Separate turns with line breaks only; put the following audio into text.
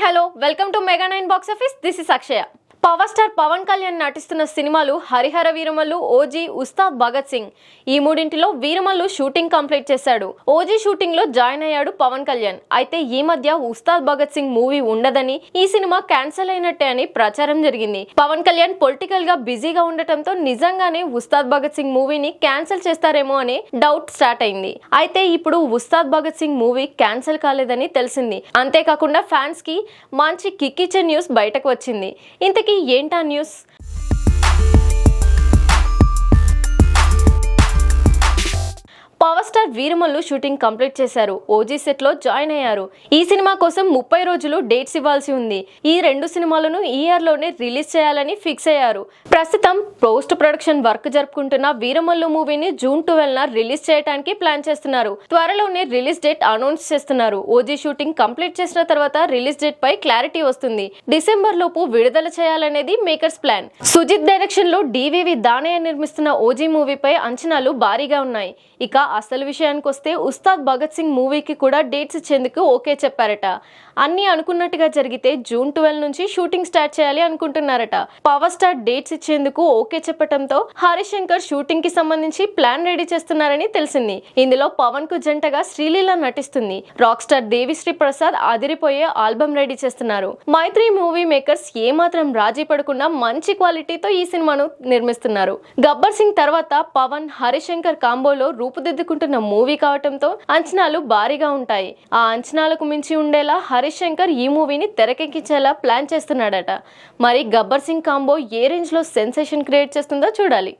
Hello welcome to mega 9 box office. This is Akshaya. Power star Pawan Kalyan నటిస్తున్న సినిమాలు హరిహర వీరమల్లు, ఓజీ, ఉస్తాద్ భగత్ సింగ్. ఈ మూడింటిలో వీరమల్లు షూటింగ్ కంప్లీట్ చేశాడు. ఓజీ షూటింగ్ లో జాయిన్ అయ్యాడు పవన్ కళ్యాణ్. అయితే ఈ మధ్య ఉస్తాద్ భగత్ సింగ్ మూవీ ఉండదని, ఈ సినిమా క్యాన్సిల్ అయినట్టే అని ప్రచారం జరిగింది. పవన్ కళ్యాణ్ పొలిటికల్ గా బిజీగా ఉండటంతో నిజంగానే ఉస్తాద్ భగత్ సింగ్ మూవీని క్యాన్సిల్ చేస్తారేమో అనే డౌట్ స్టార్ట్ అయింది. అయితే ఇప్పుడు ఉస్తాద్ భగత్ సింగ్ మూవీ క్యాన్సిల్ కాలేదని తెలిసింది. అంతేకాకుండా ఫ్యాన్స్ కి మంచి కిక్ ఇచ్చే న్యూస్ బయటకు వచ్చింది. ఇంతకీ ఏంటా news? Power star Veeramallu shooting complete చేశారు. ఓజీ సెట్ లో జాయిన్ అయ్యారు. ఈ సినిమా కోసం 30 రోజులు డేట్స్ ఇవ్వాల్సి ఉంది. ఈ రెండు సినిమాలను ఈ ఇయర్ లోనే రిలీజ్ చేయాలని ఫిక్స్ అయ్యారు. ప్రస్తుతం పోస్ట్ ప్రొడక్షన్ వర్క్ జరుపుకుంటున్న వీరమల్లు మూవీని జూన్ 12న రిలీజ్ చేయడానికి ప్లాన్ చేస్తున్నారు. త్వరలోనే రిలీజ్ డేట్ అనౌన్స్ చేస్తున్నారు. ఓజీ షూటింగ్ కంప్లీట్ చేసిన తర్వాత రిలీజ్ డేట్ పై క్లారిటీ వస్తుంది. డిసెంబర్ లోపు విడుదల చేయాలనేది మేకర్స్ ప్లాన్. సుజిత్ డైరెక్షన్ లో డివివి దానయ్య నిర్మిస్తున్న ఓజీ మూవీపై అంచనాలు భారీగా ఉన్నాయి. ఇక అసలు విషయానికి వస్తే ఉస్తాద్ భగత్ సింగ్ మూవీకి కూడా డేట్స్ ఇచ్చేందుకు ఓకే చెప్పారట. అన్ని అనుకున్నట్టుగా జరిగితే జూన్ 12 నుంచి షూటింగ్ స్టార్ట్ చేయాలి అనుకుంటున్నారట. పవర్ స్టార్ డేట్స్ ఇచ్చేందుకు ఓకే చెప్పడంతో హరిశంకర్ షూటింగ్ కి సంబంధించి ప్లాన్ రెడీ చేస్తున్నారని తెలిసింది. ఇందులో పవన్ కు జంటగా శ్రీలీల నటిస్తుంది. రాక్ స్టార్ దేవిశ్రీ ప్రసాద్ అదిరిపోయే ఆల్బమ్ రెడీ చేస్తున్నారు. మైత్రి మూవీ మేకర్స్ ఏమాత్రం రాజీ పడకుండా మంచి క్వాలిటీతో ఈ సినిమాను నిర్మిస్తున్నారు. గబ్బర్ సింగ్ తర్వాత పవన్ హరిశంకర్ కాంబోలో రూపుదిద్దుకుంటున్న మూవీ కావటంతో అంచనాలు భారీగా ఉంటాయి. ఆ అంచనాలకు మించి ఉండేలా హరిశంకర్ ఈ మూవీని తెరకెక్కించేలా ప్లాన్ చేస్తున్నాడట. మరి గబ్బర్ సింగ్ కాంబో ఏ రేంజ్ లో సెన్సేషన్ క్రియేట్ చేస్తుందో చూడాలి.